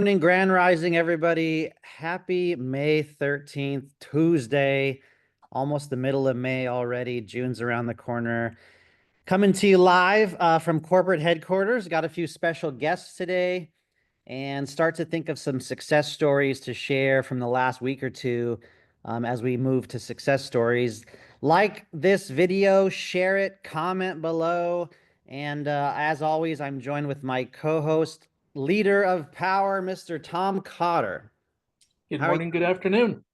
Morning, Grand Rising, everybody. Happy May 13th, Tuesday, almost the middle of May already. June's around the corner. Coming to you live from corporate headquarters. Got a few special guests today and start to think of some success stories to share from the last week or two as we move to success stories. Like this video, share it, comment below. And as always, I'm joined with my co-host, leader of Powur, Mr. Tom Cotter. Good How are you? morning, good afternoon.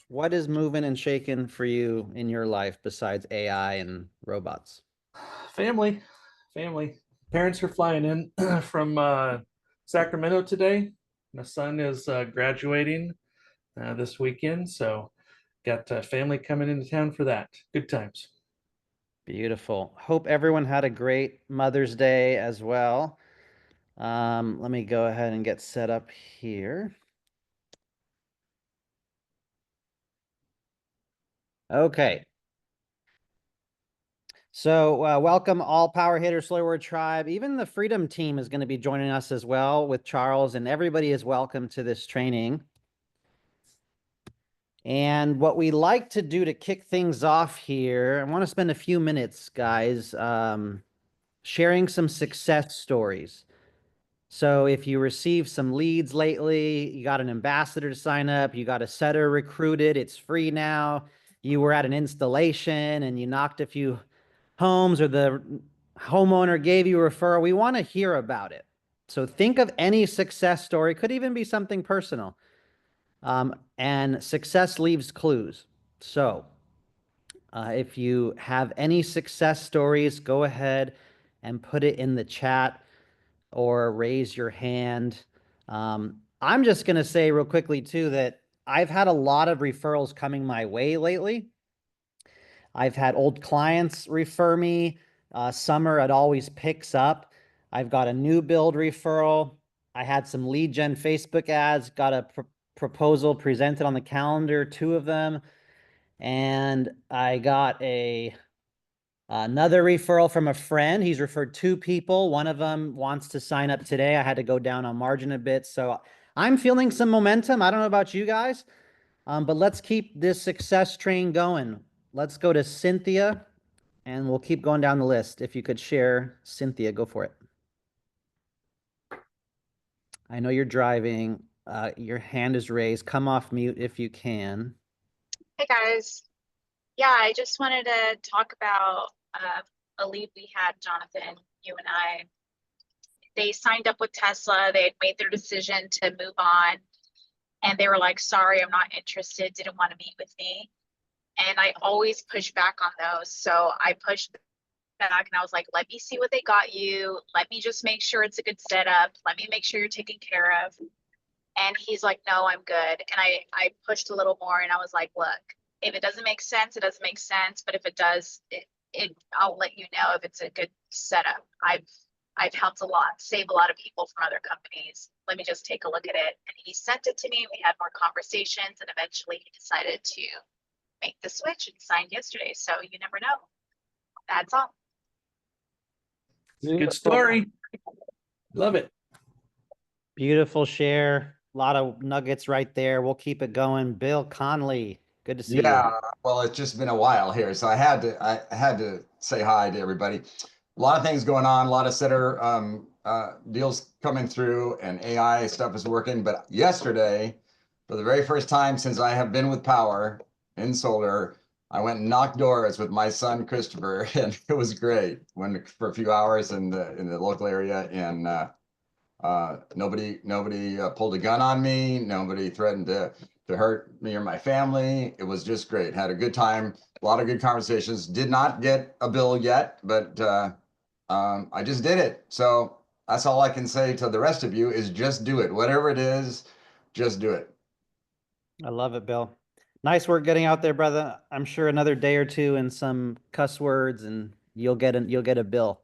What is moving and shaking for you in your life besides AI and robots? Family. Parents are flying in from Sacramento today. My son is graduating this weekend, so got family coming into town for that. Good times. Beautiful. Hope everyone had a great Mother's Day as well. Let me go ahead and get set up here. Okay. So welcome all Power Hitter Slow Word Tribe. Even the Freedom Team is going to be joining us as well with Charles, and everybody is welcome to this training. And what we like to do to kick things off here, I want to spend a few minutes, guys, sharing some success stories. So if you received some leads lately, you got an ambassador to sign up, you got a setter recruited, it's free now. You were at an installation and you knocked a few homes, or the homeowner gave you a referral. We want to hear about it. So think of any success story, could even be something personal. And success leaves clues. So if you have any success stories, go ahead and put it in the chat or raise your hand. I'm just going to say real quickly too that I've had a lot of referrals coming my way lately. I've had old clients refer me. Summer, it always picks up. I've got a new build referral. I had some lead gen Facebook ads, got a proposal presented on the calendar, 2 of them. And I got another referral from a friend. He's referred 2 people. One of them wants to sign up today. I had to go down on margin a bit. So I'm feeling some momentum. I don't know about you guys, but let's keep this success train going. Let's go to Cynthia and we'll keep going down the list. If you could share, Cynthia, go for it. I know you're driving. Your hand is raised. Come off mute if you can. Hey guys. Yeah, I just wanted to talk about a lead we had, Jonathan, you and I. They signed up with Tesla. They had made their decision to move on. And they were like, sorry, I'm not interested, didn't want to meet with me. And I always push back on those. So I pushed back and I was like, let me see what they got you. Let me just make sure it's a good setup. Let me make sure you're taken care of. And he's like, no, I'm good. And I pushed a little more and I was like, look, if it doesn't make sense, it doesn't make sense. But if it does, I'll let you know if it's a good setup. I've helped a lot, save a lot of people from other companies. Let me just take a look at it. And he sent it to me. We had more conversations and eventually he decided to make the switch and signed yesterday. So you never know. That's all. Good story. Love it. Beautiful share. A lot of nuggets right there. We'll keep it going. Bill Conley, good to see you. Yeah, well, it's just been a while here, so I had to say hi to everybody. A lot of things going on, a lot of setter deals coming through, and AI stuff is working. But yesterday, for the very first time since I have been with Powur in solar, I went and knocked doors with my son Christopher, and it was great. Went for a few hours in the local area, and nobody pulled a gun on me. Nobody threatened to hurt me or my family. It was just great. Had a good time. A lot of good conversations. Did not get a bill yet, but I just did it. So that's all I can say to the rest of you is just do it. Whatever it is, just do it. I love it, Bill. Nice work getting out there, brother. I'm sure another day or two and some cuss words and you'll get a bill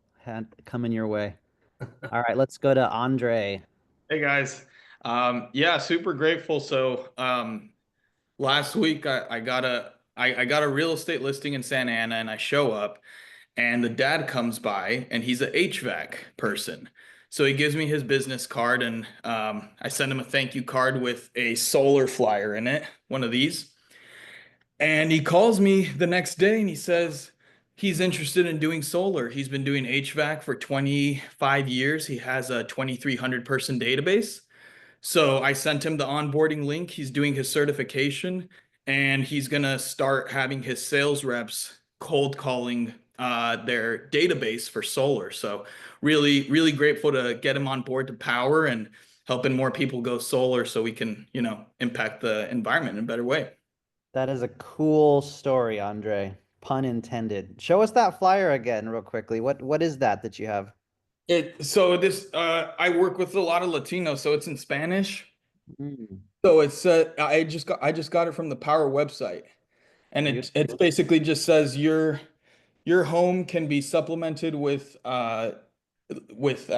coming your way. All right, let's go to Andre. Hey guys. Yeah, super grateful. So last week I got a real estate listing in Santa Ana and I show up and the dad comes by and he's a HVAC person. So he gives me his business card, and I send him a thank you card with a solar flyer in it, one of these. And he calls me the next day and he says he's interested in doing solar. He's been doing HVAC for 25 years. He has a 2,300 person database. So I sent him the onboarding link. He's doing his certification, and he's going to start having his sales reps cold calling their database for solar. So really, really grateful to get him on board to Powur and helping more people go solar so we can, impact the environment in a better way. That is a cool story, Andre. Pun intended. Show us that flyer again real quickly. What is that you have? I work with a lot of Latinos, so it's in Spanish. Mm, So it's I just got it from the Powur website, and it's basically just says your home can be supplemented with with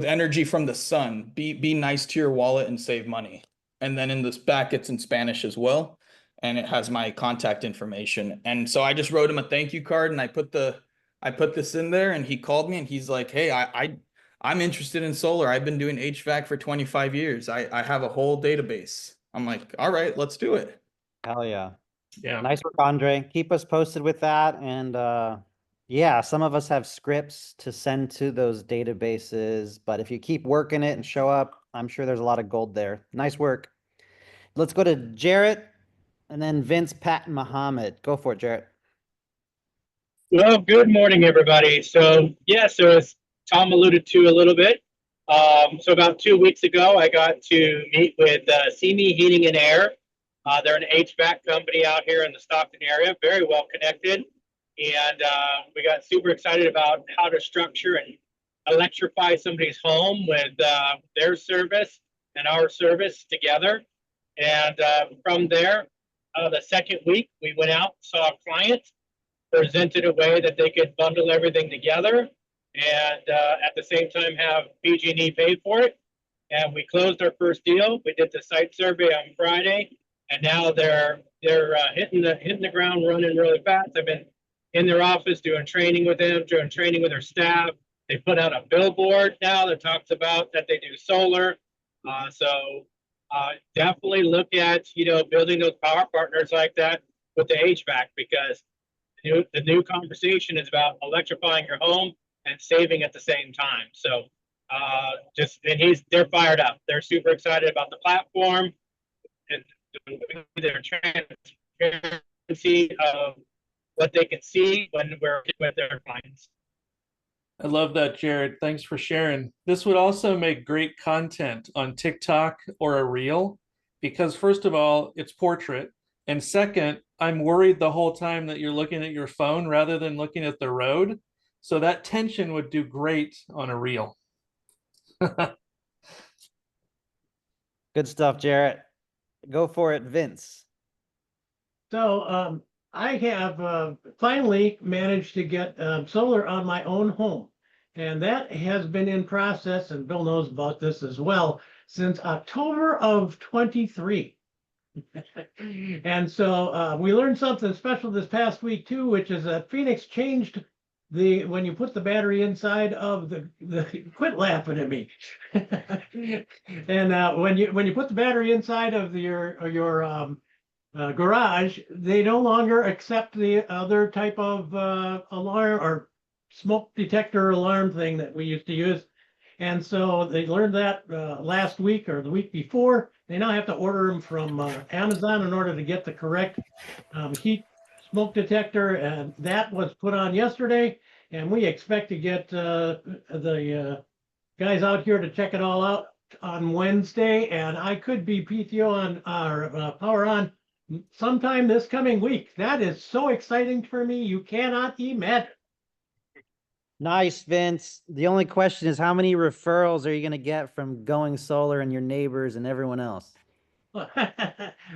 energy from the sun. Be nice to your wallet and save money. And then in this back, it's in Spanish as well, and it has my contact information. And so I just wrote him a thank you card, and I put this in there, and he called me and he's like, "Hey, I'm interested in solar. I've been doing HVAC for 25 years. I have a whole database." I'm like, "All right, let's do it." hell yeah. Yeah. Nice work, Andre. Keep us posted with that. And yeah, some of us have scripts to send to those databases, but if you keep working it and show up, I'm sure there's a lot of gold there. Nice work. Let's go to Jarrett and then Vince, Pat, and Muhammad. Go for it, Jarrett. Well, good morning, everybody. So as Tom alluded to a little bit, so about 2 weeks ago, I got to meet with CME Heating and Air. They're an HVAC company out here in the Stockton area, very well connected. And we got super excited about how to structure and electrify somebody's home with their service and our service together. And from there, the second week, we went out, saw a client, presented a way that they could bundle everything together and at the same time have PG&E pay for it. And we closed our first deal. We did the site survey on Friday, and now they're hitting the ground running really fast. I've been in their office doing training with them, doing training with their staff. They put out a billboard now that talks about that they do solar. So definitely look at building those power partners like that with the HVAC, because the new conversation is about electrifying your home and saving at the same time. So they're fired up. They're super excited about the platform and their transparency of what they can see when we're with their clients. I love that, Jared. Thanks for sharing. This would also make great content on TikTok or a reel, because first of all, it's portrait. And second, I'm worried the whole time that you're looking at your phone rather than looking at the road. So that tension would do great on a reel. Good stuff, Jarrett. Go for it, Vince. So I have finally managed to get solar on my own home. And that has been in process, and Bill knows about this as well, since October of 23. And so we learned something special this past week too, which is that Phoenix changed when you put the battery inside of the quit laughing at me. And when you put the battery inside of your garage, they no longer accept the other type of alarm or smoke detector alarm thing that we used to use. And so they learned that last week or the week before. They now have to order them from Amazon in order to get the correct heat smoke detector. And that was put on yesterday. And we expect to get the guys out here to check it all out on Wednesday. And I could be PTO on our Power On sometime this coming week. That is so exciting for me. You cannot imagine. Nice, Vince. The only question is, how many referrals are you going to get from going solar and your neighbors and everyone else? Well,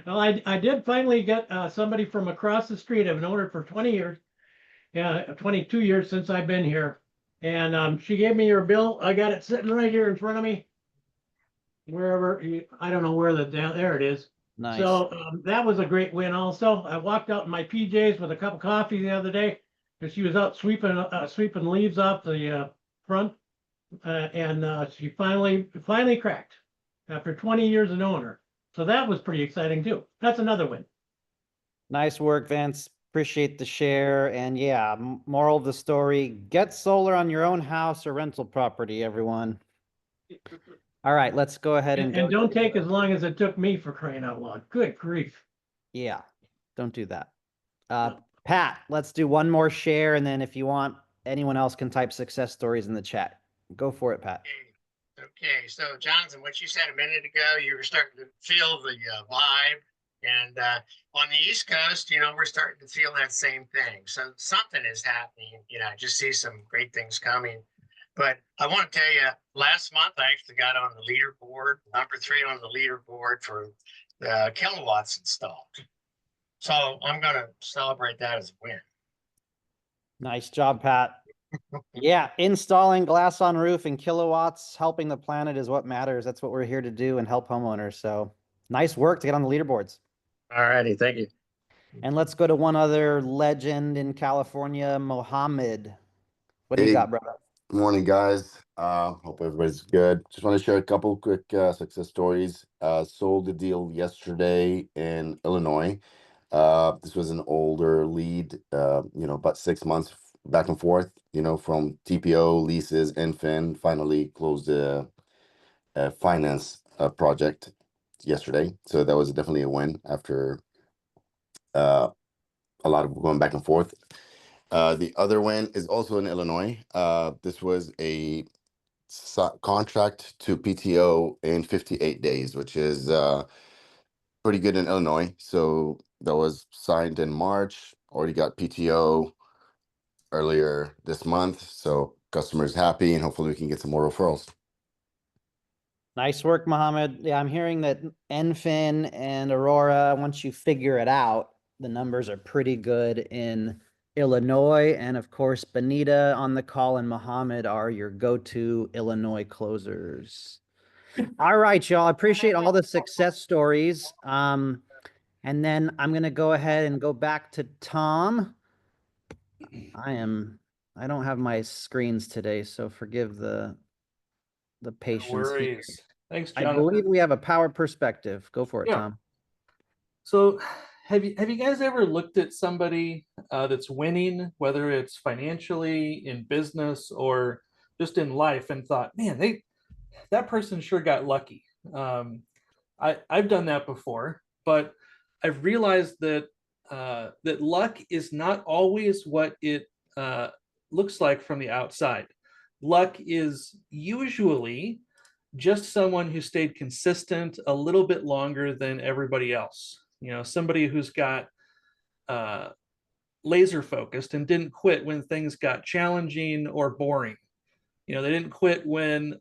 I did finally get somebody from across the street. I've known her for 20 years. Yeah, 22 years since I've been here. And she gave me her bill. I got it sitting right here in front of me. I don't know where there it is. Nice. So that was a great win also. I walked out in my PJs with a cup of coffee the other day because she was out sweeping leaves off the front. and she finally cracked after 20 years an owner. So that was pretty exciting too. That's another win. Nice work, Vince. Appreciate the share. And yeah, moral of the story, get solar on your own house or rental property, everyone. All right, let's go ahead and go. And don't take as long as it took me, for crying out loud. Good grief. Yeah, don't do that. Pat, let's do one more share, and then if you want, anyone else can type success stories in the chat. Go for it, Pat. Okay, so Jonathan, what you said a minute ago, you were starting to feel the vibe. And on the East Coast, we're starting to feel that same thing. So something is happening. I just see some great things coming. But I want to tell you, last month, I actually got on the leaderboard, number 3 on the leaderboard for the kilowatts installed. So I'm going to celebrate that as a win. Nice job, Pat. Yeah, installing glass on roof and kilowatts, helping the planet is what matters. That's what we're here to do and help homeowners. So nice work to get on the leaderboards. All righty, thank you. And let's go to one other legend in California, Mohammed. What do you got, brother? Good morning, guys. Hope everybody's good. Just want to share a couple quick success stories. Sold a deal yesterday in Illinois. This was an older lead, about 6 months back and forth, from TPO, leases, infin, finally closed a finance project yesterday. So that was definitely a win after a lot of going back and forth. The other win is also in Illinois. This was a contract to PTO in 58 days, which is pretty good in Illinois. So that was signed in March, already got PTO earlier this month. So customers happy, and hopefully we can get some more referrals. Nice work, Mohammed. Yeah, I'm hearing that Enfin and Aurora, once you figure it out, the numbers are pretty good in Illinois. And of course, Benita on the call and Mohammed are your go-to Illinois closers. All right, y'all. I appreciate all the success stories. And then I'm going to go ahead and go back to Tom. I don't have my screens today, so forgive the patience. No worries. Thanks, I Jonathan. believe we have a power perspective. Go for it, Yeah. Tom. So have you guys ever looked at somebody that's winning, whether it's financially, in business, or just in life, and thought, man, that person sure got lucky? I've done that before, but I've realized that that luck is not always what it looks like from the outside. Luck is usually just someone who stayed consistent a little bit longer than everybody else. Somebody who's got laser focused and didn't quit when things got challenging or boring. They didn't quit when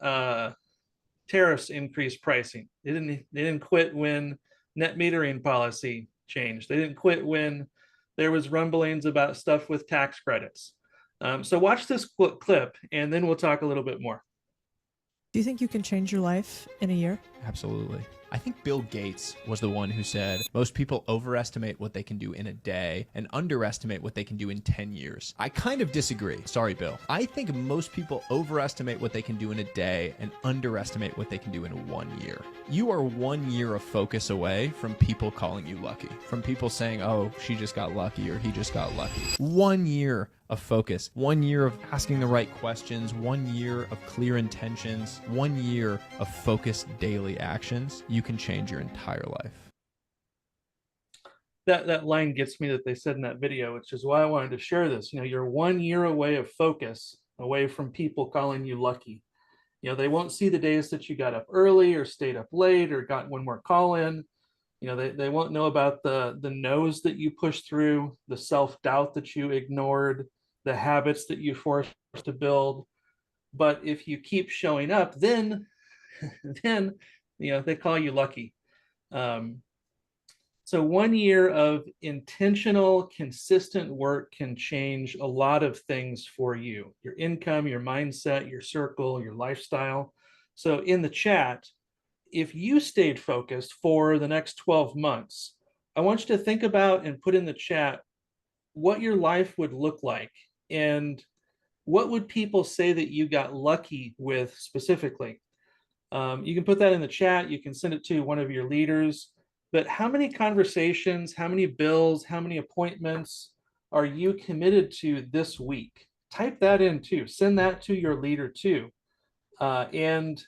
tariffs increased pricing. They didn't quit when net metering policy changed. They didn't quit when there was rumblings about stuff with tax credits. So watch this clip, and then we'll talk a little bit more. Do you think you can change your life in a year? Absolutely. I think Bill Gates was the one who said most people overestimate what they can do in a day and underestimate what they can do in 10 years. I kind of disagree. Sorry, Bill. I think most people overestimate what they can do in a day and underestimate what they can do in 1 year. You are 1 year of focus away from people calling you lucky, from people saying, oh, she just got lucky or he just got lucky. 1 year of focus, 1 year of asking the right questions, 1 year of clear intentions, 1 year of focused daily actions, you can change your entire life. That line gets me that they said in that video, which is why I wanted to share this. You're 1 year away of focus, away from people calling you lucky. They won't see the days that you got up early or stayed up late or got one more call in. They won't know about the no's that you pushed through, the self-doubt that you ignored, the habits that you forced to build. But if you keep showing up, then they call you lucky. So 1 year of intentional, consistent work can change a lot of things for you: your income, your mindset, your circle, your lifestyle. So in the chat, if you stayed focused for the next 12 months, I want you to think about and put in the chat what your life would look like. And what would people say that you got lucky with specifically? You can put that in the chat. You can send it to one of your leaders. But how many conversations, how many bills, how many appointments are you committed to this week? Type that in too. Send that to your leader too. And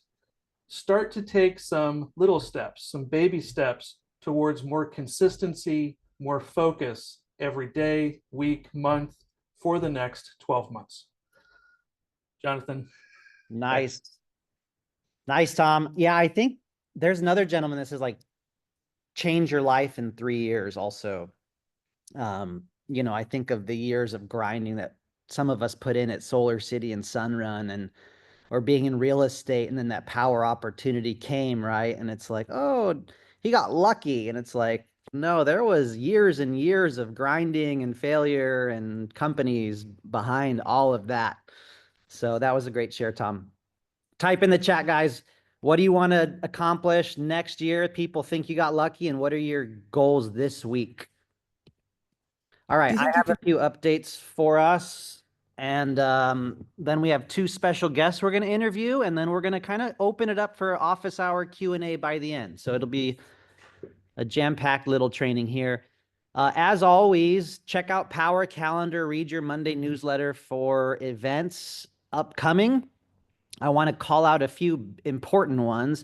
start to take some little steps, some baby steps towards more consistency, more focus every day, week, month for the next 12 months. Jonathan. Nice. Nice, Tom. Yeah, I think there's another gentleman that says like change your life in 3 years also. You know, I think of the years of grinding that some of us put in at Solar City and Sunrun and or being in real estate, and then that power opportunity came, right? And it's like, oh, he got lucky. And it's like, no, there was years and years of grinding and failure and companies behind all of that. So that was a great share, Tom. Type in the chat, guys. What do you want to accomplish next year? People think you got lucky, and what are your goals this week? All right, I have a few updates for us. And then we have 2 special guests we're going to interview, and then we're going to kind of open it up for office hour Q&A by the end. So it'll be a jam-packed little training here. As always, check out Powur Calendar, read your Monday newsletter for events upcoming. I want to call out a few important ones.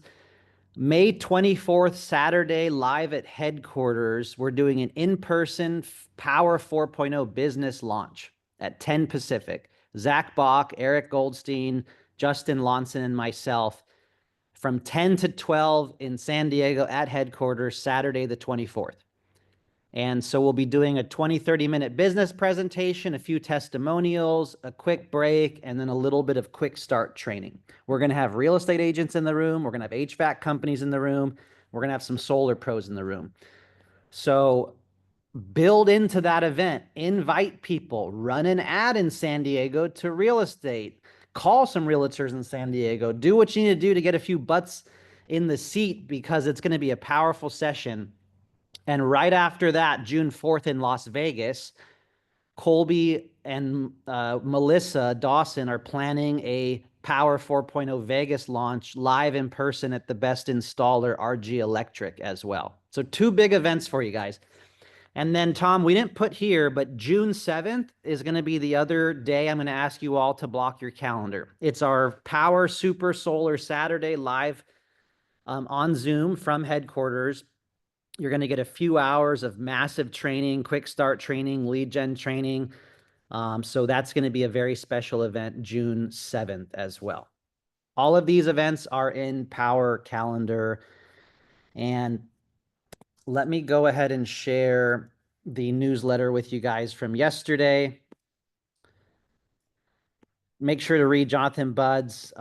May 24th, Saturday, live at headquarters, we're doing an in-person Powur 4.0 business launch at 10 Pacific. Zach Bach, Eric Goldstein, Justin Lonson, and myself from 10 to 12 in San Diego at headquarters, Saturday the 24th. And so we'll be doing a 20-30-minute business presentation, a few testimonials, a quick break, and then a little bit of quick start training. We're going to have real estate agents in the room. We're going to have HVAC companies in the room. We're going to have some solar pros in the room. So build into that event, invite people, run an ad in San Diego to real estate, call some realtors in San Diego, do what you need to do to get a few butts in the seat, because it's going to be a powerful session. And right after that, June 4th in Las Vegas, Colby and Melissa Dawson are planning a Powur 4.0 Vegas launch live in person at the best installer, RG Electric, as well. So 2 big events for you guys. And then, Tom, we didn't put here, but June 7th is going to be the other day I'm going to ask you all to block your calendar. It's our Powur Super Solar Saturday live on Zoom from headquarters. You're going to get a few hours of massive training, quick start training, lead gen training. So that's going to be a very special event, June 7th as well. All of these events are in Powur Calendar. And let me go ahead and share the newsletter with you guys from yesterday. Make sure to read Jonathan Budd's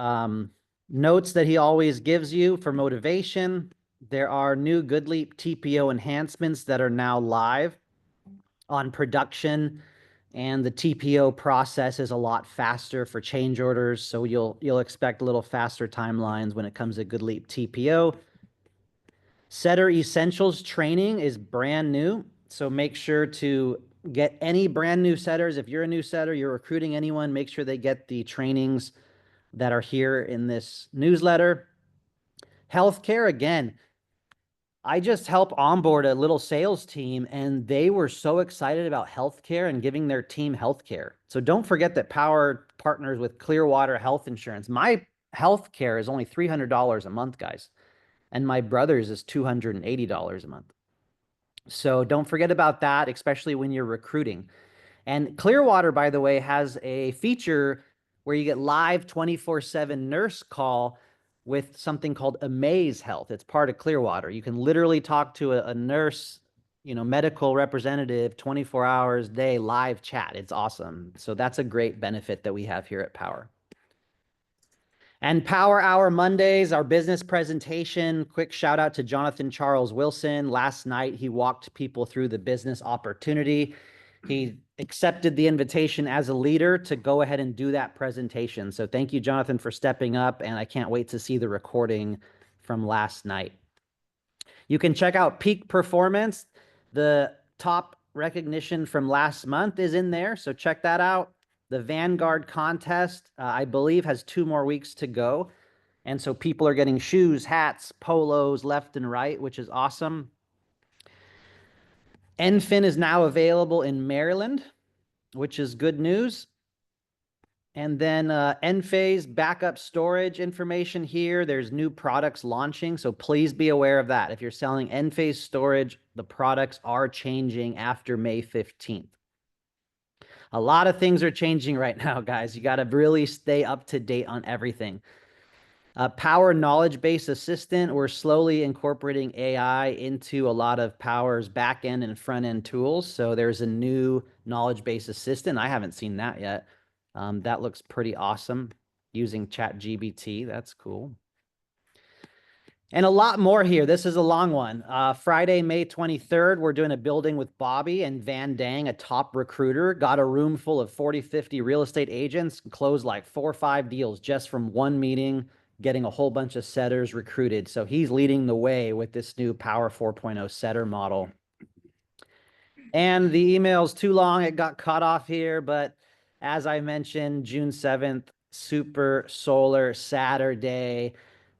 notes that he always gives you for motivation. There are new GoodLeap TPO enhancements that are now live on production, and the TPO process is a lot faster for change orders, so you'll expect a little faster timelines when it comes to GoodLeap TPO. Setter Essentials training is brand new, so make sure to get any brand new setters. If you're a new setter, you're recruiting anyone, make sure they get the trainings that are here in this newsletter. Healthcare, again, I just helped onboard a little sales team, and they were so excited about healthcare and giving their team healthcare. So don't forget that Powur partners with Clearwater Health Insurance. My healthcare is only $300 a month, guys, and my brother's is $280 a month. So don't forget about that, especially when you're recruiting. And Clearwater, by the way, has a feature where you get live 24/7 nurse call with something called Amaze Health. It's part of Clearwater. You can literally talk to a nurse, medical representative 24 hours a day, live chat. It's awesome. So that's a great benefit that we have here at Powur. And Powur Hour Mondays, our business presentation. Quick shout out to Jonathan Charles Wilson. Last night, he walked people through the business opportunity. He accepted the invitation as a leader to go ahead and do that presentation. So thank you, Jonathan, for stepping up, and I can't wait to see the recording from last night. You can check out Peak Performance. The top recognition from last month is in there, so check that out. The Vanguard contest, I believe, has 2 more weeks to go. And so people are getting shoes, hats, polos left and right, which is awesome. Enfin is now available in Maryland, which is good news. And then Enphase backup storage information here. There's new products launching, so please be aware of that. If you're selling Enphase storage, the products are changing after May 15th. A lot of things are changing right now, guys. You got to really stay up to date on everything. Powur knowledge base assistant, we're slowly incorporating AI into a lot of Powur's back end and front end tools. So there's a new knowledge base assistant. I haven't seen that yet. That looks pretty awesome using ChatGPT. That's cool. And a lot more here. This is a long one. Friday, May 23rd, we're doing a building with Bobby and Van Dang, a top recruiter. Got a room full of 40, 50 real estate agents, closed like 4 or 5 deals just from one meeting, getting a whole bunch of setters recruited. So he's leading the way with this new Powur 4.0 setter model. And the email's too long. It got cut off here, but as I mentioned, June 7th, Super Solar Saturday,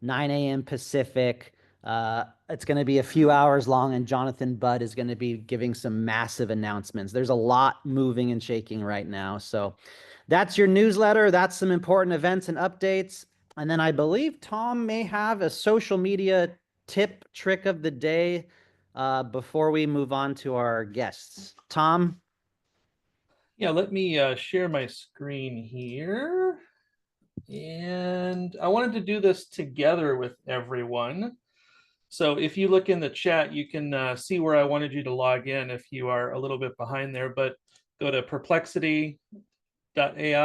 9 a.m. Pacific. It's going to be a few hours long, and Jonathan Budd is going to be giving some massive announcements. There's a lot moving and shaking right now. So that's your newsletter. That's some important events and updates. And then I believe Tom may have a social media tip trick of the day before we move on to our guests. Tom? Yeah, let me share my screen here. And I wanted to do this together with everyone. So if you look in the chat, you can see where I wanted you to log in if you are a little bit behind there, but go to perplexity.ai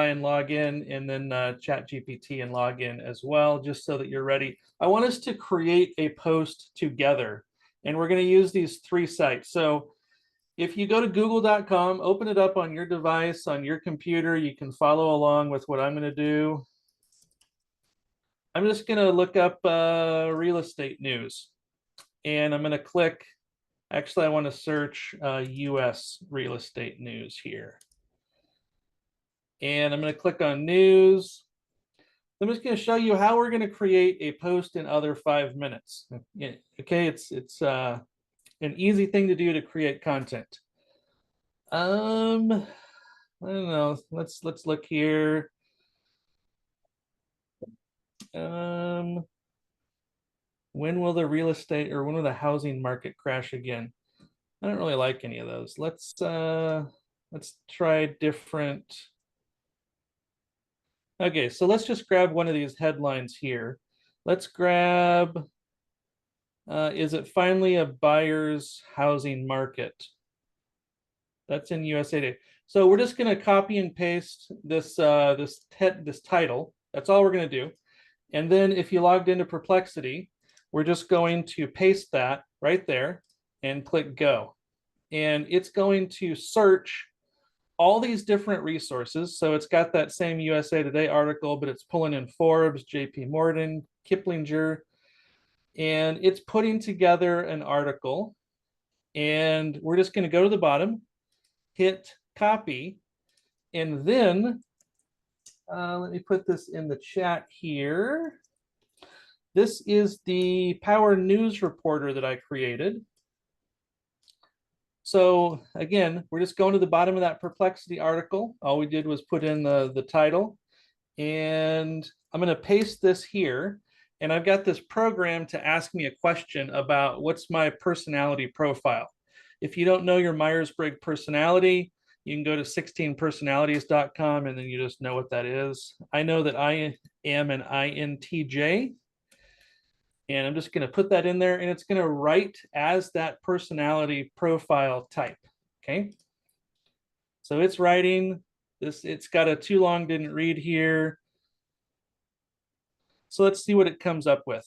and log in, and then ChatGPT and log in as well, just so that you're ready. I want us to create a post together, and we're going to use these 3 sites. So if you go to google.com, open it up on your device, on your computer, you can follow along with what I'm going to do. I'm just going to look up real estate news, and I'm going to click, actually I want to search US real estate news here. And I'm going to click on news. I'm just going to show you how we're going to create a post in under 5 minutes. Okay, it's an easy thing to do to create content. I don't know. Let's look here. When will the real estate, or when will the housing market crash again? I don't really like any of those. Let's try different. Okay, so let's just grab one of these headlines here. Let's grab, is it finally a buyer's housing market? That's in USA Today. So we're just going to copy and paste this this title. That's all we're going to do. And then if you logged into Perplexity, we're just going to paste that right there and click go. And it's going to search all these different resources. So it's got that same USA Today article, but it's pulling in Forbes, JP Morgan, Kiplinger, and it's putting together an article. And we're just going to go to the bottom, hit copy, and then let me put this in the chat here. This is the Powur News Reporter that I created. So again, we're just going to the bottom of that Perplexity article. All we did was put in the title, and I'm going to paste this here. And I've got this program to ask me a question about what's my personality profile. If you don't know your Myers-Briggs personality, you can go to 16personalities.com, and then you just know what that is. I know that I am an INTJ, and I'm just going to put that in there, and it's going to write as that personality profile type. Okay. So it's writing this. It's got a too long didn't read here. So let's see what it comes up with.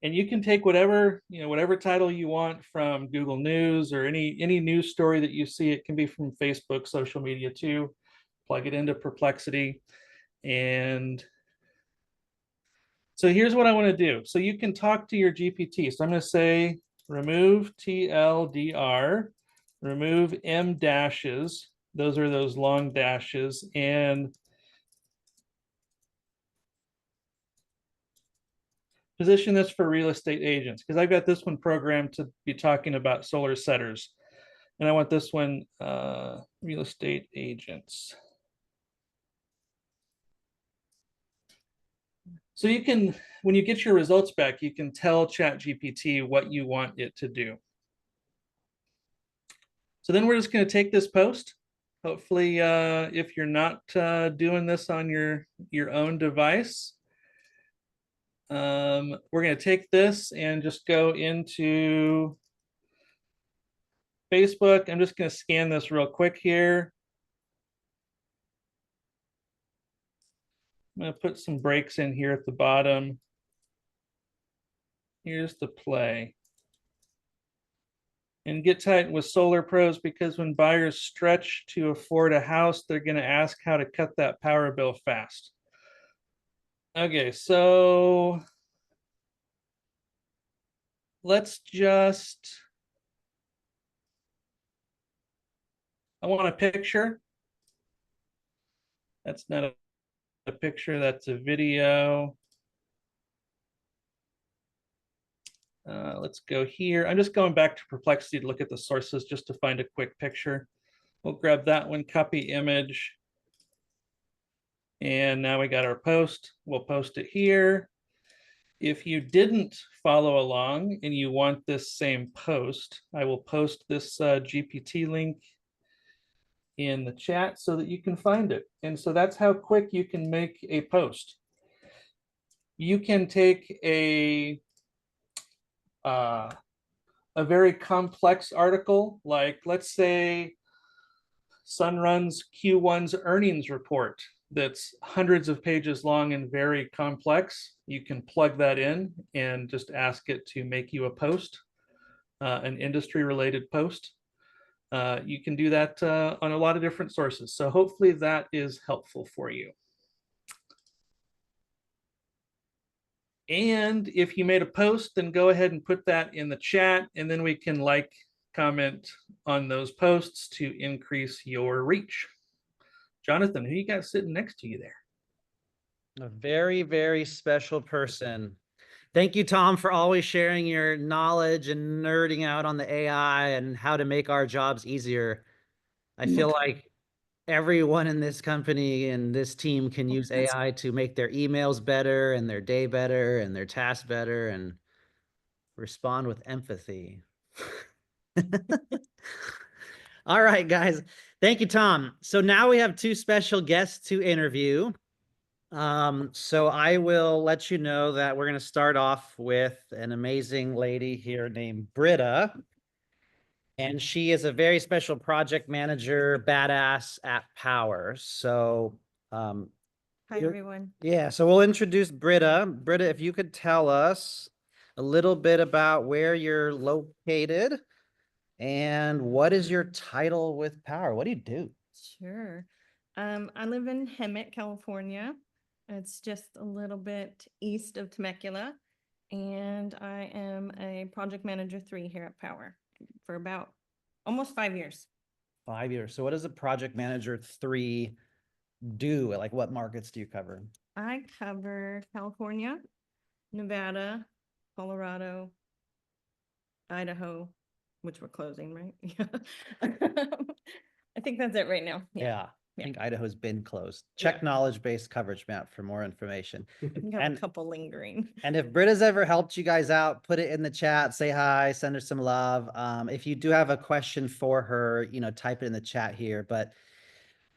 And you can take whatever, whatever title you want from Google News or any news story that you see. It can be from Facebook, social media too. Plug it into Perplexity. And so here's what I want to do. So you can talk to your GPT. So I'm going to say remove TLDR, remove M dashes, Those are those long dashes. And position this for real estate agents, because I've got this one programmed to be talking about solar setters. And I want this one real estate agents. So you can, when you get your results back, you can tell ChatGPT what you want it to do. So then we're just going to take this post. Hopefully, if you're not doing this on your own device, we're going to take this and just go into Facebook. I'm just going to scan this real quick here. I'm going to put some breaks in here at the bottom. Here's the play. And get tight with Solar Pros, because when buyers stretch to afford a house, they're going to ask how to cut that power bill fast. Okay, so let's just, I want a picture. That's not a picture, that's a video. Let's go here. I'm just going back to Perplexity to look at the sources just to find a quick picture. We'll grab that one, copy image. And now we got our post. We'll post it here. If you didn't follow along and you want this same post, I will post this GPT link in the chat so that you can find it. And so that's how quick you can make a post. You can take a very complex article, like let's say Sunrun's Q1's earnings report that's hundreds of pages long and very complex. You can plug that in and just ask it to make you a post, an industry related post. You can do that on a lot of different sources. So hopefully that is helpful for you. And if you made a post, then go ahead and put that in the chat, and then we can like, comment on those posts to increase your reach. Jonathan, who you got sitting next to you there? A very, very special person. Thank you, Tom, for always sharing your knowledge and nerding out on the AI and how to make our jobs easier. I feel like everyone in this company and this team can use AI to make their emails better and their day better and their tasks better and respond with empathy. All right, guys. Thank you, Tom. So now we have two special guests to interview. So I will let you know that we're going to start off with an amazing lady here named Brita. And she is a very special project manager, badass at Powur. So, Hi, everyone. yeah, so we'll introduce Brita. Brita, if you could tell us a little bit about where you're located and what is your title with Powur? What do you do? Sure. I live in Hemet, California. It's just a little bit east of Temecula, and I am a project manager 3 here at Powur for about almost 5 years. 5 years. So what does a project manager 3 do? Like what markets do you cover? I cover California, Nevada, Colorado, Idaho, which we're closing, right? I think that's it right now. Yeah. I think Idaho's been closed. Yeah. Check knowledge-based coverage map for more information. We have a couple lingering. And if Brita's ever helped you guys out, put it in the chat, say hi, send her some love. If you do have a question for her, you know, type it in the chat here. But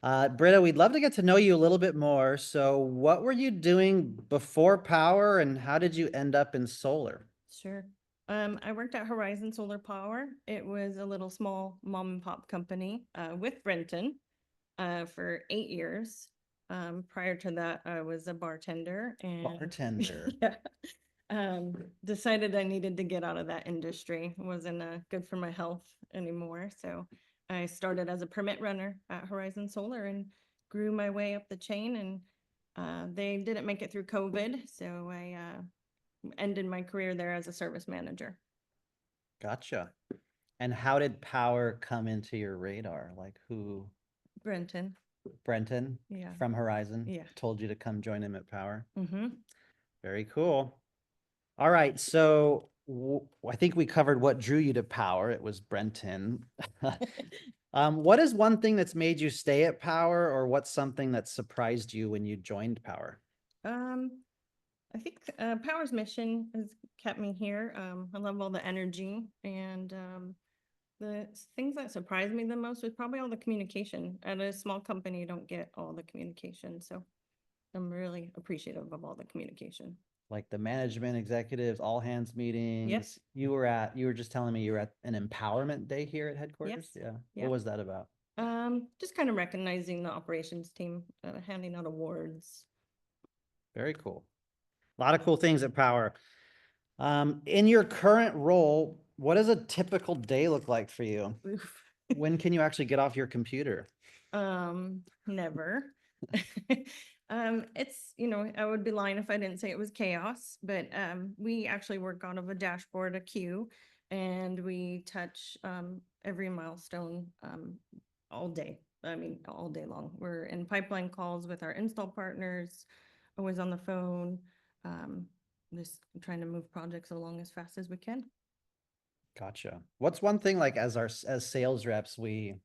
Brita, we'd love to get to know you a little bit more. So what were you doing before Powur and how did you end up in solar? Sure. I worked at Horizon Solar Power. It was a little small mom and pop company with Brenton for 8 years. Prior to that, I was a bartender and Bartender. yeah. Decided I needed to get out of that industry. It wasn't good for my health anymore. So I started as a permit runner at Horizon Solar and grew my way up the chain. And they didn't make it through COVID. So I ended my career there as a service manager. Gotcha. And how did Powur come into your radar? Like who? Brenton. Brenton Yeah. from Horizon. Yeah. Told you to come join him at Power. Mm-hmm. Very cool. All right. So I think we covered what drew you to Power. It was Brenton. What is one thing that's made you stay at Power, or what's something that surprised you when you joined Power? I think Power's mission has kept me here. I love all the energy, and the things that surprised me the most was probably all the communication. At a small company, you don't get all the communication, so I'm really appreciative of all the communication. Like the management executives, all hands meetings. You were just telling me you were at an empowerment day here at headquarters. Yes. Yeah. Yep. What was that about? Just kind of recognizing the operations team, handing out awards. Very cool. A lot of cool things at Power. In your current role, what does a typical day look like for you? Oof. When can you actually get off your computer? Never. It's, I would be lying if I didn't say it was chaos, but we actually work out of a dashboard, a queue, and we touch every milestone all day. I mean, all day long. We're in pipeline calls with our install partners, always on the phone, just trying to move projects along as fast as we can. Gotcha. What's one thing, like, as sales reps, we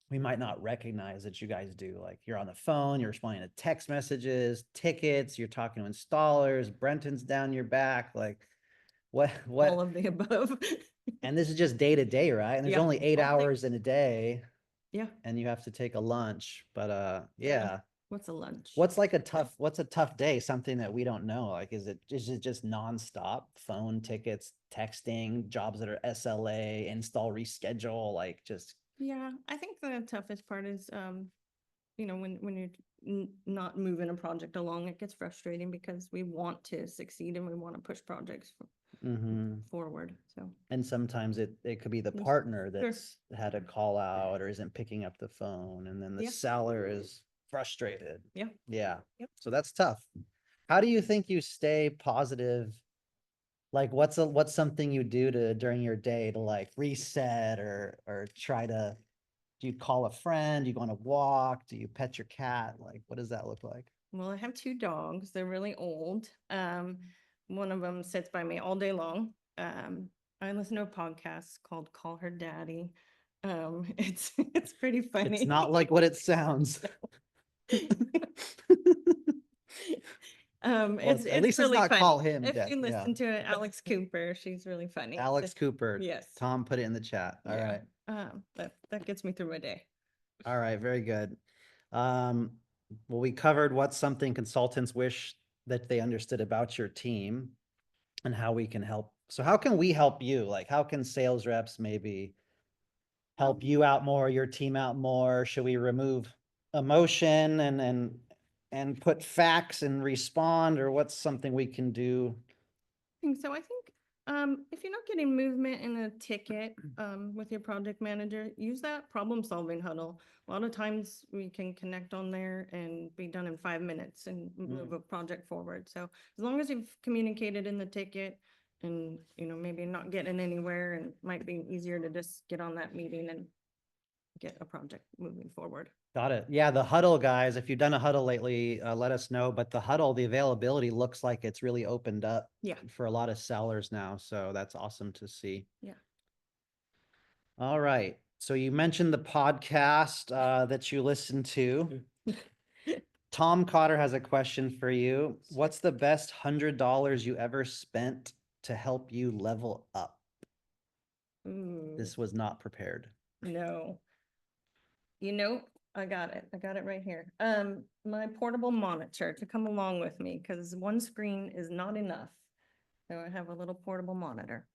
might not recognize that you guys do? Like, you're on the phone, you're responding to text messages, tickets, you're talking to installers, Brenton's down your back. Like, what? All of the above. And this is just day to day, right? And there's Yeah, only 8 all day. hours in a day, Yeah. and you have to take a lunch. But Yeah. What's a lunch? What's a tough day? Something that we don't know. Like, is it just nonstop phone tickets, texting, jobs that are SLA, install, reschedule, like just. Yeah, I think the toughest part is, when you're not moving a project along, it gets frustrating because we want to succeed and we want to push projects forward. So. And sometimes it could be the Yes, partner sure. that's had a call out or isn't picking up the phone, and then the Yeah. seller is frustrated. Yeah. Yeah. Yep. So that's tough. How do you think you stay positive? Like, what's something you do during your day to, like, reset or try to, do you call a friend? Do you go on a walk? Do you pet your cat? Like, what does that look like? Well, I have 2 dogs. They're really old. One of them sits by me all day long. I listen to a podcast called Call Her Daddy. It's pretty funny. It's not like what it sounds. It's at least really it's not funny. Call Him If Dad. you Yeah. listen to it, Alex Cooper, she's really funny. Alex Cooper. Yes. Tom put it in the chat. All Yeah. right. That gets me through my day. All right. Very good. Well, we covered what's something consultants wish that they understood about your team and how we can help. So how can we help you? Like, how can sales reps maybe help you out more, your team out more? Should we remove emotion and put facts and respond, or what's something we can do? So I think if you're not getting movement in a ticket with your project manager, use that problem solving huddle. A lot of times we can connect on there and be done in 5 minutes and move a project forward. So as long as you've communicated in the ticket and, maybe not getting anywhere, and it might be easier to just get on that meeting and get a project moving forward. Got it. Yeah, the huddle, guys, if you've done a huddle lately, let us know. But the huddle, the availability looks like it's really opened up for a lot of sellers now. So that's awesome to see. Yeah. All right. So you mentioned the podcast that you listen to. Tom Cotter has a question for you. What's the best $100 you ever spent to help you level up? This was not prepared. No. I got it. I got it right here. My portable monitor to come along with me, because one screen is not enough. So I have a little portable monitor.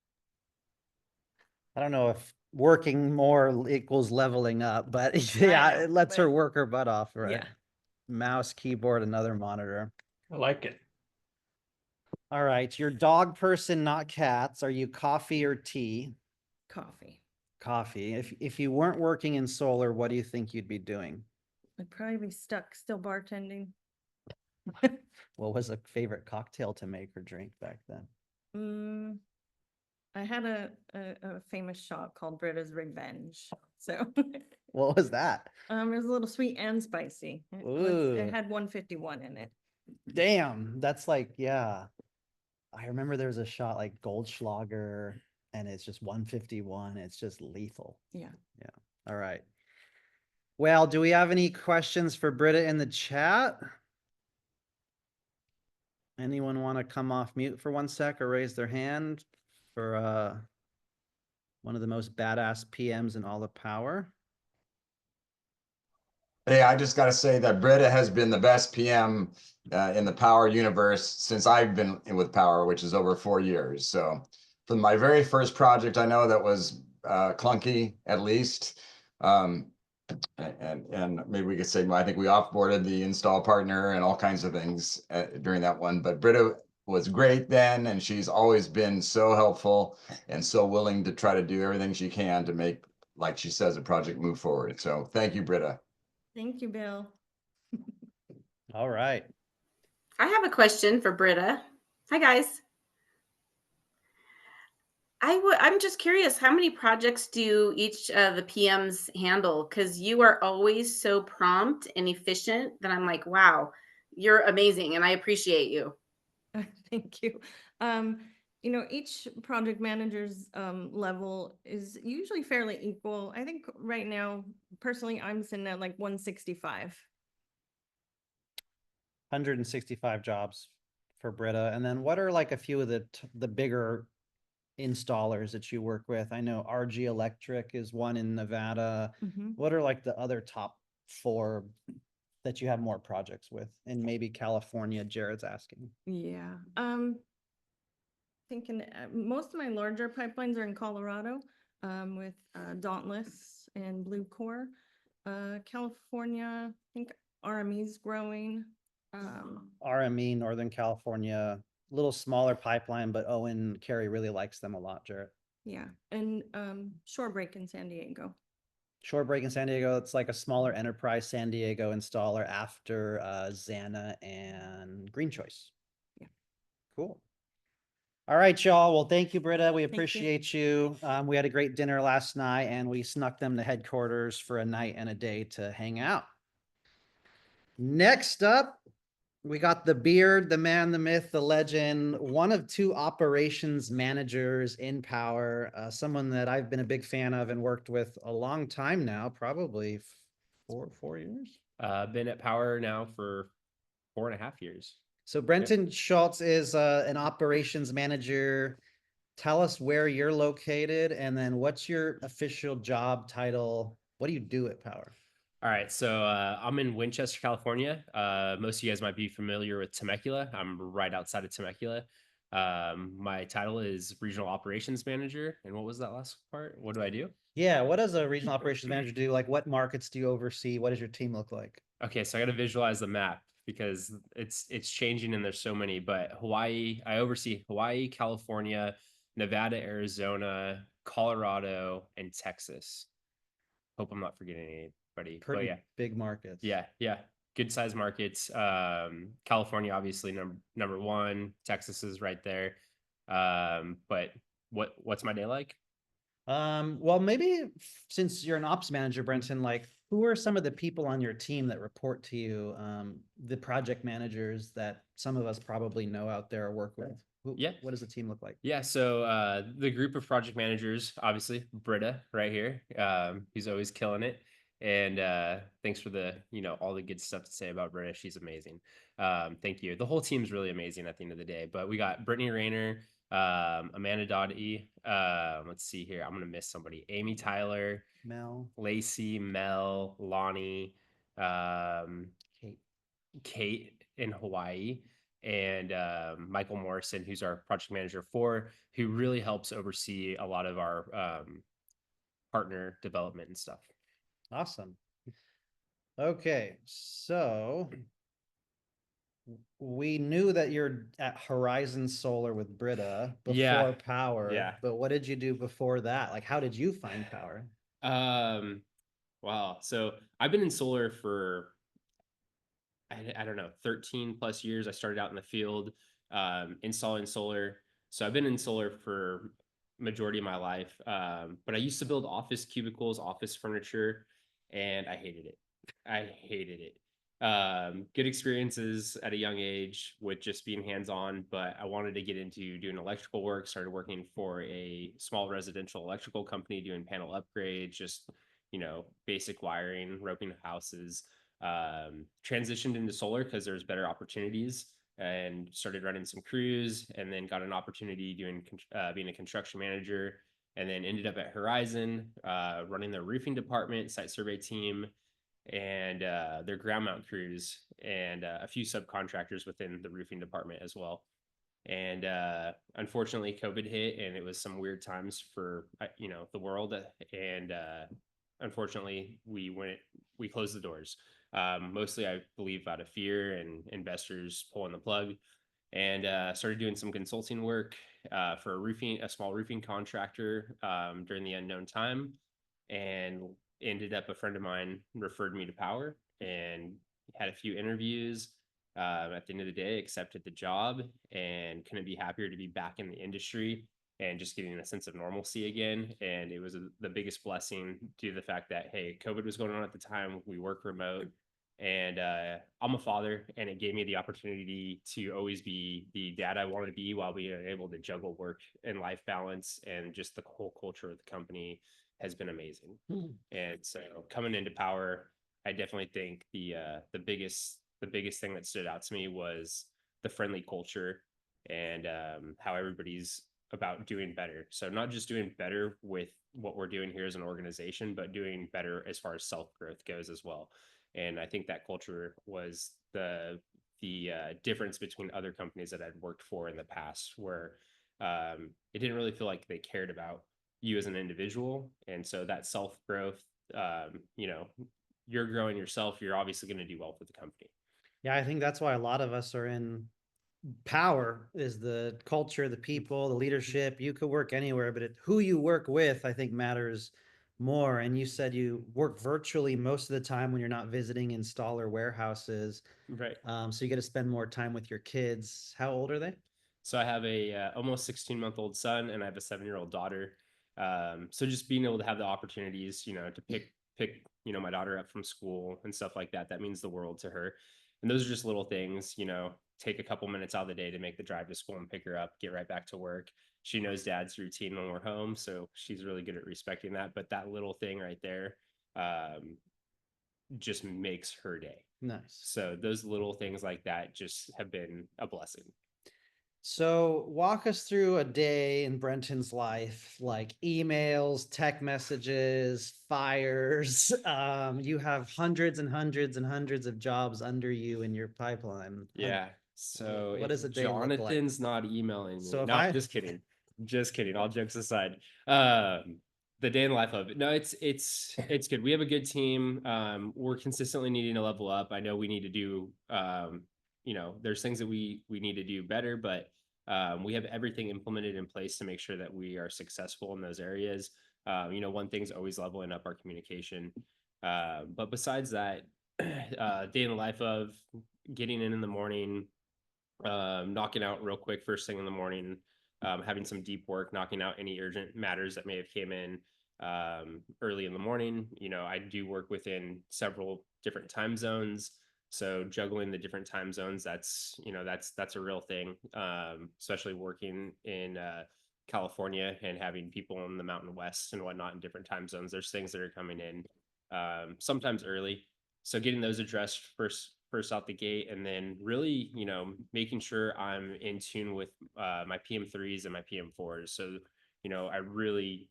I don't know if working more equals leveling up, but yeah, it lets her work her butt off, right? Yeah. Mouse, keyboard, another monitor. I like it. All right. You're dog person, not cats. Are you coffee or tea? Coffee. Coffee. If you weren't working in solar, what do you think you'd be doing? I'd probably be stuck still bartending. What was a favorite cocktail to make or drink back then? I had a famous shot called Brita's Revenge. So What was that? It was a little sweet and spicy. Ooh. It had 151 in it. Damn, that's like, yeah. I remember there was a shot like Goldschlager and it's just 151. It's just lethal. Yeah. Yeah. All right. Well, do we have any questions for Brita in the chat? Anyone want to come off mute for 1 sec or raise their hand for one of the most badass PMs in all of Power? Hey, I just got to say that Brita has been the best PM in the Power universe since I've been with Power, which is over 4 years. So from my very first project, I know that was clunky at least. And maybe we could say, I think we offboarded the install partner and all kinds of things during that one. But Brita was great then, and she's always been so helpful and so willing to try to do everything she can to make, like she says, a project move forward. So thank you, Brita. Thank you, Bill. All right. I have a question for Brita. Hi, guys. I'm just curious, how many projects do each of the PMs handle? Because you are always so prompt and efficient that I'm like, wow, you're amazing, and I appreciate you. Thank you. Each project manager's level is usually fairly equal. I think right now, personally, I'm sitting at like 165. 165 jobs for Brita. And then what are like a few of the bigger installers that you work with? I know RG Electric is one in Nevada. What are like the other top 4 that you have more projects with? And maybe California, Jared's asking. Yeah. Thinking most of my larger pipelines are in Colorado with Dauntless and Blue Core. California, I think RME's growing. RME, Northern California, a little smaller pipeline, but Owen Carey really likes them a lot, Jared. Yeah. And Shorebreak in San Diego. Shorebreak in San Diego, it's like a smaller enterprise San Diego installer after Xana and Green Choice. Yeah. Cool. All right, y'all. Well, thank you, Brita. We Thank you. appreciate you. We had a great dinner last night and we snuck them to headquarters for a night and a day to hang out. Next up, we got the beard, the man, the myth, the legend, one of 2 operations managers in Power, someone that I've been a big fan of and worked with a long time now, probably 4 years. Been at Power now for 4.5 years. So Brenton Schultz is an operations manager. Tell us where you're located and then what's your official job title? What do you do at Power? All right, so I'm in Winchester, California. Most of you guys might be familiar with Temecula. I'm right outside of Temecula. My title is Regional Operations Manager. And what was that last part? What do I do? Yeah, what does a regional operations manager do? Like what markets do you oversee? What does your team look like? Okay, so I got to visualize the map because it's changing and there's so many. But Hawaii, I oversee Hawaii, California, Nevada, Arizona, Colorado, and Texas. Hope I'm not forgetting anybody. Pretty but yeah, big markets. yeah, good size markets. California obviously number 1. Texas is right there. But what's my day like? Well, maybe since you're an ops manager, Brenton, like who are some of the people on your team that report to you? The project managers that some of us probably know out there or work with. Yeah. What does the team look like? Yeah, so the group of project managers, obviously Brita right here. He's always killing it. And thanks for the, all the good stuff to say about Brita. She's amazing. Thank you. The whole team's really amazing at the end of the day. But we got Brittany Rayner, Amanda Dottie. Let's see here. I'm going to miss somebody. Amy Tyler. Mel. Lacey, Mel, Lonnie, Kate in Hawaii, and Michael Morrison, who's our project manager who really helps oversee a lot of our partner development and stuff. Awesome. Okay, so we knew that you're at Horizon Solar with Brita before Power. Yeah. But what did you do before that? Like, how did you find Power? Wow. So I've been in solar for, I don't know, 13 plus years. I started out in the field, installing solar. So I've been in solar for majority of my life. But I used to build office cubicles, office furniture. and I hated it. I hated it. Good experiences at a young age with just being hands-on, but I wanted to get into doing electrical work. Started working for a small residential electrical company doing panel upgrades, just basic wiring, roping houses. Transitioned into solar because there's better opportunities, and started running some crews, and then got an opportunity doing being a construction manager, and then ended up at Horizon, running their roofing department, site survey team, and their ground mount crews, and a few subcontractors within the roofing department as well. And unfortunately, COVID hit, and it was some weird times for the world. And unfortunately, we closed the doors. Mostly, I believe, out of fear and investors pulling the plug. And started doing some consulting work for a small roofing contractor during the unknown time, and ended up, a friend of mine referred me to Powur, and had a few interviews. At the end of the day, accepted the job, and couldn't be happier to be back in the industry and just getting a sense of normalcy again. And it was the biggest blessing due to the fact that, hey, COVID was going on at the time. We work remote, and I'm a father, and it gave me the opportunity to always be the dad I wanted to be while being able to juggle work and life balance. And just the whole culture of the company has been amazing. And so coming into Powur, I definitely think the biggest thing that stood out to me was the friendly culture, and how everybody's about doing better. So not just doing better with what we're doing here as an organization, but doing better as far as self growth goes as well. And I think that culture was the difference between other companies that I'd worked for in the past, where it didn't really feel like they cared about you as an individual. And so that self growth, you're growing yourself, you're obviously going to do well for the company. Yeah, I think that's why a lot of us are in Powur, is the culture, the people, the leadership. You could work anywhere, but who you work with, I think, matters more. And you said you work virtually most of the time when you're not visiting installer warehouses. Right. So you get to spend more time with your kids. How old are they? So I have a almost 16-month-old son, and I have a 7-year-old daughter. So just being able to have the opportunities, to pick my daughter up from school and stuff like that, that means the world to her. And those are just little things, take a couple minutes out of the day to make the drive to school and pick her up, get right back to work. She knows dad's routine when we're home, so she's really good at respecting that. But that little thing right there just makes her day. Nice. So those little things like that just have been a blessing. So walk us through a day in Brenton's life, like emails, text messages, fires. You have hundreds and hundreds and hundreds of jobs under you in your pipeline. Yeah. So what does a day look like? Jonathan's not emailing me. So if No, just kidding. Just kidding. All jokes aside. The day in the life of it. No, it's good. We have a good team. We're consistently needing to level up. I know we need to do there's things that we need to do better, but we have everything implemented in place to make sure that we are successful in those areas. One thing's always leveling up our communication. But besides that, day in the life of getting in the morning, knocking out real quick first thing in the morning, having some deep work, knocking out any urgent matters that may have came in early in the morning. I do work within several different time zones. So juggling the different time zones, that's a real thing, especially working in California and having people in the Mountain West and whatnot in different time zones. There's things that are coming in sometimes early. So getting those addressed first out the gate, and then really, making sure I'm in tune with my PM3s and my PM4s. So, I really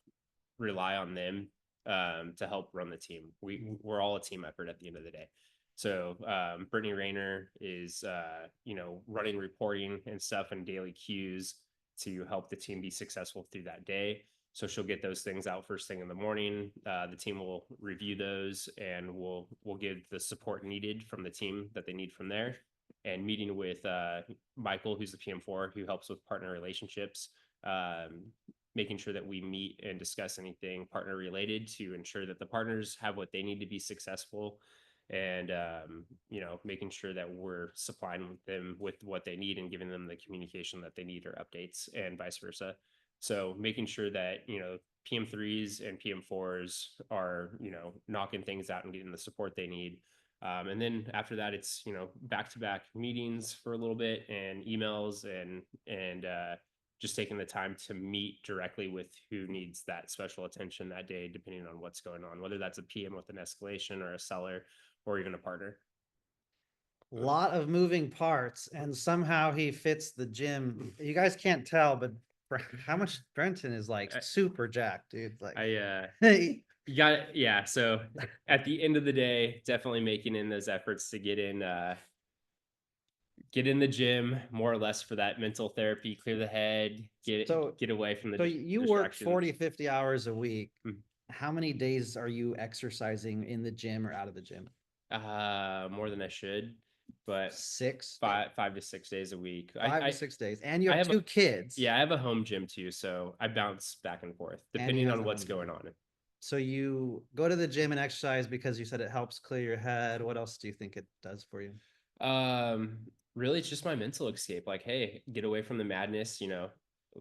rely on them to help run the team. We're all a team effort at the end of the day. So Brittany Rayner is, running reporting and stuff and daily cues to help the team be successful through that day. So she'll get those things out first thing in the morning. The team will review those, and we'll give the support needed from the team that they need from there. And meeting with Michael, who's the PM4, who helps with partner relationships, making sure that we meet and discuss anything partner related to ensure that the partners have what they need to be successful. And making sure that we're supplying them with what they need and giving them the communication that they need or updates, and vice versa. So making sure that, PM3s and PM4s are, knocking things out and getting the support they need. And then after that, it's, back-to-back meetings for a little bit and emails and just taking the time to meet directly with who needs that special attention that day, depending on what's going on, whether that's a PM with an escalation or a seller or even a partner. Lot of moving parts, and somehow he fits the gym. You guys can't tell, but how much Brenton is like super jacked, dude. Like You got it. Yeah. So at the end of the day, definitely making in those efforts to get in the gym more or less for that mental therapy, clear the head, get away from the so you work distractions. 40-50 hours a week. How many days are you exercising in the gym or out of the gym? More than I should, but 5 to 6 days a week. 5 to 6 days. And you have two kids. Yeah, I have a home gym too, so I bounce back and forth depending on what's going on. So you go to the gym and exercise because you said it helps clear your head. What else do you think it does for you? Really, it's just my mental escape. Like, hey, get away from the madness,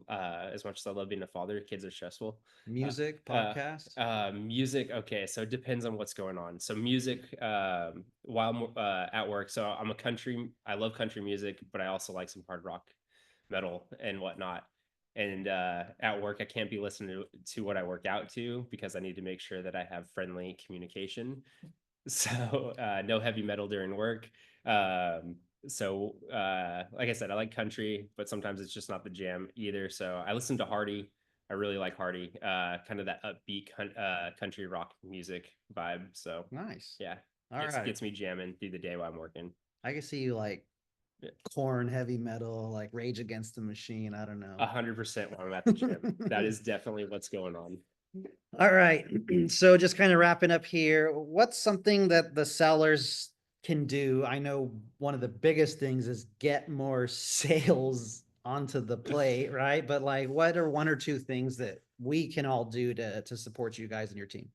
as much as I love being a father, kids are stressful. Music, podcast? Music. Okay. So it depends on what's going on. So music, while at work. So I love country music, but I also like some hard rock, metal and whatnot. And at work, I can't be listening to what I work out to because I need to make sure that I have friendly communication. So no heavy metal during work. So like I said, I like country, but sometimes it's just not the jam either. So I listen to Hardy. I really like Hardy, kind of that upbeat country rock music vibe. So nice. Yeah. All right. Gets me jamming through the day while I'm working. I can see you like Korn, heavy metal, like Rage Against the Machine. I don't know. 100% while I'm at the gym. That is definitely what's going on. All right. So just kind of wrapping up here, what's something that the sellers can do? I know one of the biggest things is get more sales onto the plate, right? But like, what are one or two things that we can all do to support you guys and your team?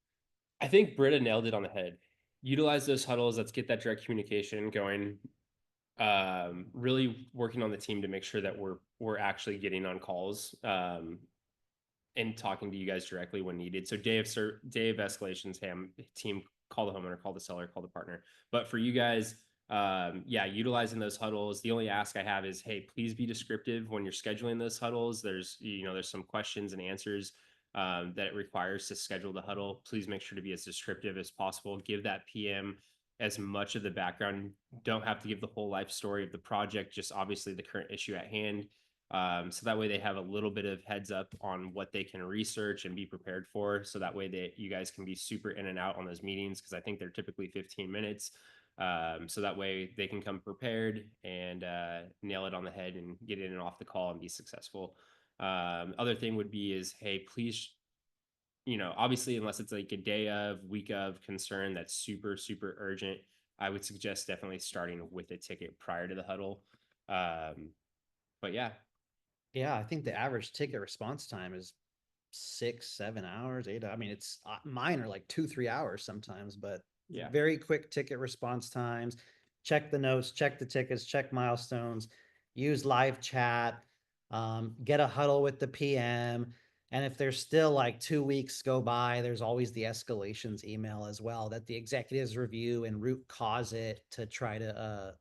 I think Brita nailed it on the head. Utilize those huddles. Let's get that direct communication going. Really working on the team to make sure that we're actually getting on calls and talking to you guys directly when needed. So day of escalations, team, call the homeowner, call the seller, call the partner. But for you guys, utilizing those huddles. The only ask I have is, hey, please be descriptive when you're scheduling those huddles. There's some questions and answers that it requires to schedule the huddle. Please make sure to be as descriptive as possible. Give that PM as much of the background. Don't have to give the whole life story of the project, just obviously the current issue at hand. So that way they have a little bit of heads up on what they can research and be prepared for. So that way you guys can be super in and out on those meetings, because I think they're typically 15 minutes. So that way they can come prepared and nail it on the head and get in and off the call and be successful. Other thing would be is, hey, please, obviously, unless it's like a day of, week of concern that's super, super urgent, I would suggest definitely starting with a ticket prior to the huddle. But yeah. Yeah, I think the average ticket response time is 6-7 hours, 8. I mean, it's mine are like 2-3 hours sometimes, but yeah, very quick ticket response times. Check the notes, check the tickets, check milestones, use live chat, get a huddle with the PM. And if there's still like 2 weeks go by, there's always the escalations email as well that the executives review and root cause it to try to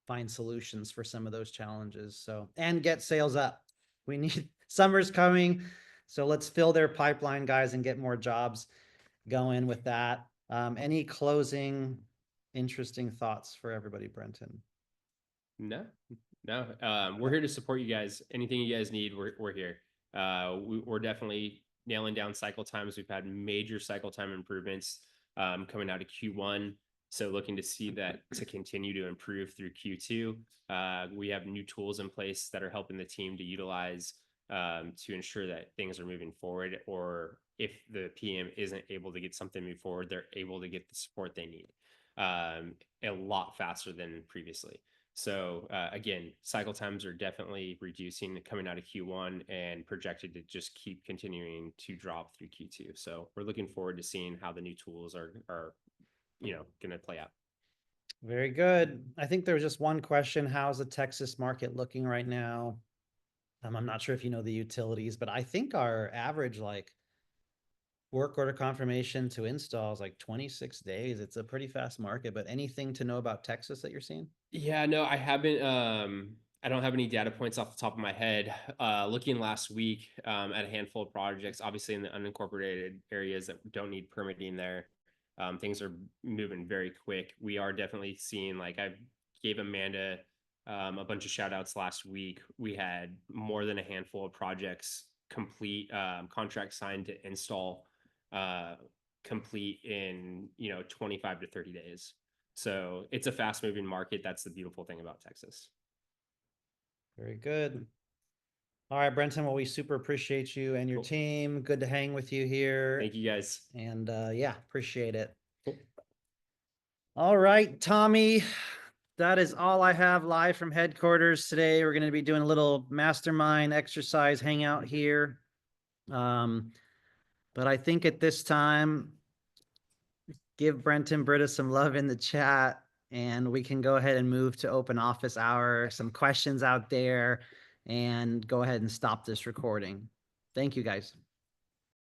find solutions for some of those challenges. So, and get sales up. We need summer's coming. So let's fill their pipeline, guys, and get more jobs going with that. Any closing interesting thoughts for everybody, Brenton? No. We're here to support you guys. Anything you guys need, we're here. We're definitely nailing down cycle times. We've had major cycle time improvements coming out of Q1. So looking to see that to continue to improve through Q2. We have new tools in place that are helping the team to utilize to ensure that things are moving forward, or if the PM isn't able to get something move forward, they're able to get the support they need a lot faster than previously. So again, cycle times are definitely reducing coming out of Q1 and projected to just keep continuing to drop through Q2. So we're looking forward to seeing how the new tools are going to play out. Very good. I think there was just one question. How's the Texas market looking right now? I'm not sure if you know the utilities, but I think our average like work order confirmation to install is like 26 days. It's a pretty fast market, but anything to know about Texas that you're seeing? Yeah, no, I haven't. I don't have any data points off the top of my head. Looking last week at a handful of projects, obviously in the unincorporated areas that don't need permitting there, things are moving very quick. We are definitely seeing, like I gave Amanda a bunch of shout outs last week. We had more than a handful of projects complete, contracts signed to install complete in 25 to 30 days. So it's a fast moving market. That's the beautiful thing about Texas. Very good. All right, Brenton. Well, we super appreciate you and your Cool. team. Good to hang with you here. Thank you guys. And yeah, appreciate it. Cool. All right, Tommy. That is all I have live from headquarters today. We're going to be doing a little mastermind exercise hangout here. But I think at this time, give Brenton, Brita some love in the chat, and we can go ahead and move to open office hour, some questions out there, and go ahead and stop this recording. Thank you, guys.